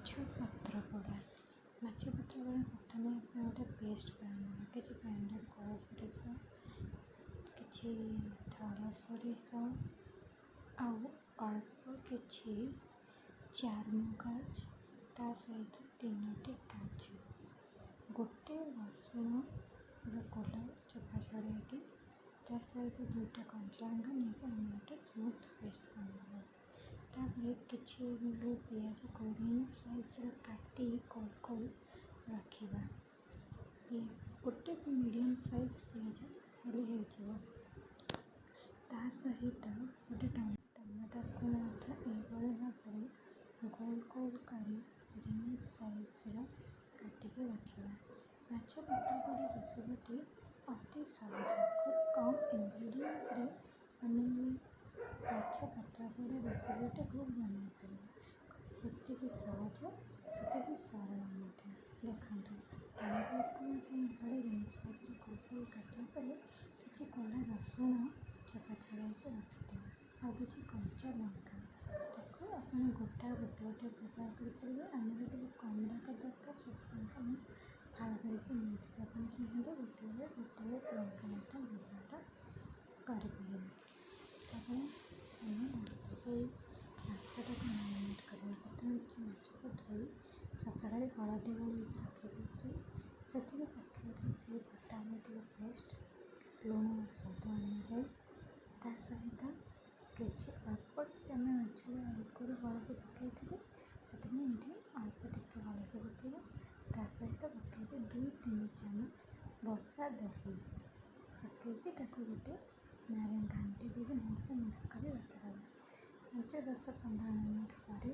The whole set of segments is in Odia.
ମାଛ ପତ୍ରପୋଡ଼ା। ମାଛ ପତ୍ରପୋଡ଼ା ପ୍ରଥମେ ଆମେ ଗୋଟେ ପେଷ୍ଟ ବନେଇବା। କିଛି ଗ୍ରାଇଣ୍ଡର କଳା ସୋରିଷ, କିଛି ଧଳା ସୋରିଷ ଆଉ ଅଳ୍ପ କିଛି ଚାରମଗଜ, ତା ସହିତ 3ଟି କାଜୁ, ଗୋଟେ ରସୁଣର କୋଲା ଚୋପା ଛଡ଼େଇକି, ତା ସହିତ 2ଟା କଞ୍ଚା ଲଙ୍କା ନେଇକି ଆମେ ଗୋଟେ ସ୍ମୁଥ୍ ପେଷ୍ଟ ବନେଇବା। ତାପରେ କିଛି ପିଆଜ କୋରିଆନ୍ ସାଇଜ୍ର କାଟି କଲ୍ କଲ୍ ରଖିବା। ଗୋଟେ ମିଡ଼ିୟମ୍ ସାଇଜ୍ ପିଆଜ ହେଲେ ହେଇଯିବ। ତା ସହିତ ଗୋଟେ ଟମାଟରକୁ ମଧ୍ୟ ଏଇଭଳି ଭାବରେ ଗୋଲ ଗୋଲ କରି ମିଡ଼ିୟମ୍ ସାଇଜ୍ର କାଟିକି ରଖିବା। ମାଛ ପତ୍ରପୋଡ଼ା ରେସିପିଟି ଅତି ସହଜ, ଖୁବ୍ କମ୍ ଇନଗ୍ରିଡ଼ିଏଣ୍ଟସରେ ଆମେ ମାଛ ପତ୍ରପୋଡ଼ା ରେସିପିଟିକୁ ବନେଇ ପାରିବା। ଯେତିକି ସହଜ ସେତିକି ସରଳ ମଧ୍ୟ। ଦେଖନ୍ତୁ, ଟମାଟରକୁ ମଧ୍ୟ ଏଭଳି ସାଇଜ୍ର ଗୋଲ ଗୋଲ କାଟିଲା ପରେ କିଛି କଳା ରସୁଣ ଚୋପା ଛଡ଼ାଇକି ରଖିଦେବା। ଆଉ କିଛି କଞ୍ଚା ଲଙ୍କା, ତାକୁ ଆପଣ ଗୋଟା ଗୋଟେ ବ୍ୟବହାର କରିପାରିବେ। ଆମର ଟିକେ କମ୍ ଲଙ୍କା ଦରକାର, ସେଥିପାଇଁ ଆମେ ଫାଳ କରିକି ନେଇଥିଲୁ। ଆପଣ ଚାହିଁଲେ ଗୋଟେ ଲଙ୍କା ମଧ୍ୟ ବ୍ୟବହାର କରିପାରିବେ। ତାପରେ ଆମେ ସେଇ ମାଛଟାକୁ ମ୍ୟାରିନେଟ୍ କରିବା। ପ୍ରଥମେ କିଛି ମାଛକୁ ଧୋଇ ସଫା କରି ହଳଦୀ ଗୋଳେଇକି ରଖିଦେଇଥିଲି। ସେଥିରେ ପକାଇଥିଲି ସେଇ ବଟା ହୋଇଥିବା ପେଷ୍ଟ, ଲୁଣ ସ୍ୱାଦ ଅନୁଯାୟୀ, ତା ସହିତ କିଛି ଅଳ୍ପ ଆମେ ମାଛରେ ଆଗରୁ ହଳଦୀ ପକାଇଥିଲି, ସେଥିପାଇଁ ଏଠି ଅଳ୍ପ ଟିକେ ହଳଦୀ ପକାଇବା। ତା ସହିତ ପକାଇକି 2-3 ଚାମଚ ବସା ଦହି ପକାଇକି ତାକୁ ଗୋଟେ ଘାଣ୍ଟି ଦେଇକି ଭଲସେ ମିକ୍ସ କରି ରଖିଦେବା। 5-10-15 ମିନିଟ୍ ପରେ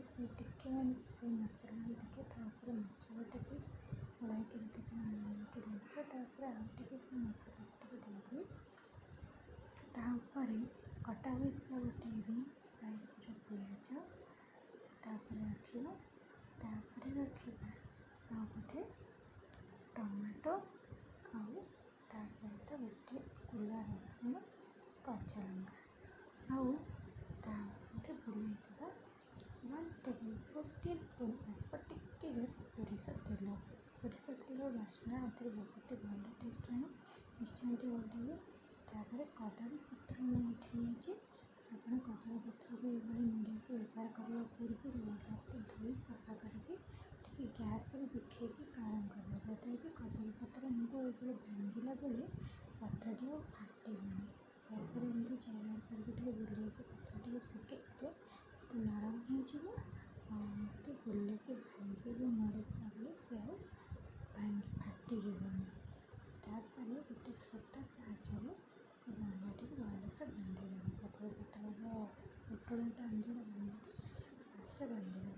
ସେଇ ମସଲାରେ ଟିକେ ତା ଉପରେ ମାଛ ଗୋଟେ ପିସ୍ ଗୋଳାଇକି ରଖିଥିବା ମାଛ, ତାପରେ ଆଉ ଟିକେ ସେ ମସଲା ଟିକେ ଦେଇକି ତା ଉପରେ କଟା ହୋଇଥିବା ଗୋଟେ ରିଙ୍ଗ୍ ସାଇଜ୍ର ପିଆଜ ତାପରେ ରଖିବା। ତାପରେ ରଖିବା ଆଉ ଗୋଟେ ଟମାଟୋ ଆଉ ତା ସହିତ ଗୋଟେ କୁଲା ରସୁଣ, କଞ୍ଚା ଲଙ୍କା ଆଉ ତା ଉପରେ ବୁଲେଇଥିବା 1 ଟେବୁଲସ୍ପୁନ୍ ଅଳ୍ପ ଟିକେ ସୋରିଷ ତେଲ। ସୋରିଷ ତେଲର ବାସ୍ନା ଏଥିରେ ବହୁତ ଭଲ ଟେଷ୍ଟ ଆଣେ, ନିଶ୍ଚୟ ଟିକେ ଓଲ୍ହେଇବେ। ତାପରେ କଦଳୀ ପତ୍ର ମୁଁ ଏଠି ନେଇଛି। ଆପଣ କଦଳୀ ପତ୍ରକୁ ଏଇଭଳି ମୁଡ଼ିକି ବ୍ୟବହାର କରିବା ପୂର୍ବରୁ ତାକୁ ଧୋଇ ସଫା କରିକି ଟିକେ ଗ୍ୟାସ୍ରେ ଦେଖେଇକି ଗରମ କରିବା, ଯେଉଁଟାକି କଦଳୀ ପତ୍ର ଆମକୁ ଏଇଭଳି ଭାଙ୍ଗିଲା ବେଳେ ପତ୍ରଟି ଆଉ ଫାଟିବନି। ଗ୍ୟାସ୍ରେ ଏମିତି ଚାରିଆଡ଼େ କରିକି ଟିକେ ବୁଲେଇକି ପତ୍ରଟିକୁ ସେକିଦେଲେ ନରମ ହେଇଯିବ ଆଉ ଏମିତି ବୁଲେଇକି ଭାଙ୍ଗିକି ମୋଡ଼ିଲା ବେଳେ ସେ ଆଉ ଫାଟିଯିବନି। ତାପରେ ଗୋଟେ ସୂତା ସାହାଯ୍ୟରେ ସେ ବାନ୍ଧାଟିକୁ ଭଲସେ ବାନ୍ଧିଦେବା। କଦଳୀ ପତ୍ରର ପୋଟଳଟା ଅଞ୍ଚଳ ଭଲସେ ବାନ୍ଧିଦେବା।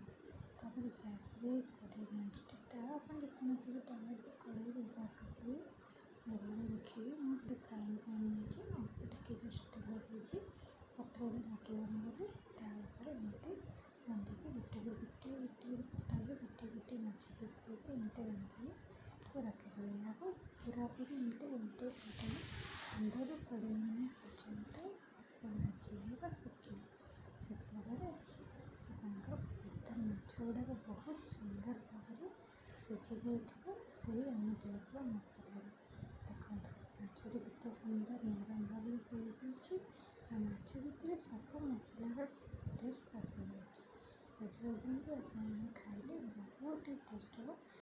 ତାପରେ ଗ୍ୟାସ୍ରେ କଡ଼େଇ ନନ୍ଷ୍ଟିକ୍ଟା ଆପଣ ଯେକୌଣସି ବି ତାୱାରେ କଡ଼େଇ ବ୍ୟବହାର କରିପାରିବେ। ଏଭଳି ରଖିକି ମୁଁ ଗୋଟେ ଫ୍ରାଇଂ ପ୍ୟାନ୍ ନେଇଛି, ଅଳ୍ପ ଟିକେ ଜଷ୍ଟ ତେଲ ଦେଇଛି, ପତ୍ର ଗୁଡ଼ା ଲାଗିବନି ବୋଲି। ତା ଉପରେ ଏମିତି ବାନ୍ଧିକି ଗୋଟିଏ ମାଛ ପିସ୍ ଦେଇକି ଏମିତି ବାନ୍ଧିକି ରଖିଦେବେ। ଏହାକୁ ପୁରାପୁରି ଏମିତି ଉଲଟେଇ ପଲଟେଇ 15-20 ମିନିଟ୍ ପର୍ଯ୍ୟନ୍ତ ଭାଜିବେ ବା ସେକିଲା ପରେ ଆପଣଙ୍କର ଭିତର ମାଛ ଗୁଡ଼ାକ ବହୁତ ସୁନ୍ଦର ଭାବରେ ସିଝି ଯାଇଥିବ ସେଇ ଆମେ ଦେଇଥିବା ମସଲାରେ। ଦେଖନ୍ତୁ, ମାଛଟି କେତେ ସୁନ୍ଦର ନରମ ଭାବରେ ସିଝିଯାଇଛି ଆଉ ମାଛ ଭିତରେ ସବୁ ମସଲାର ଟେଷ୍ଟ ପଶିଯାଉଛି। ସେଥିପାଇଁ ଆପଣ ଖାଇଲେ ବହୁତ ଟେଷ୍ଟ ହେବ।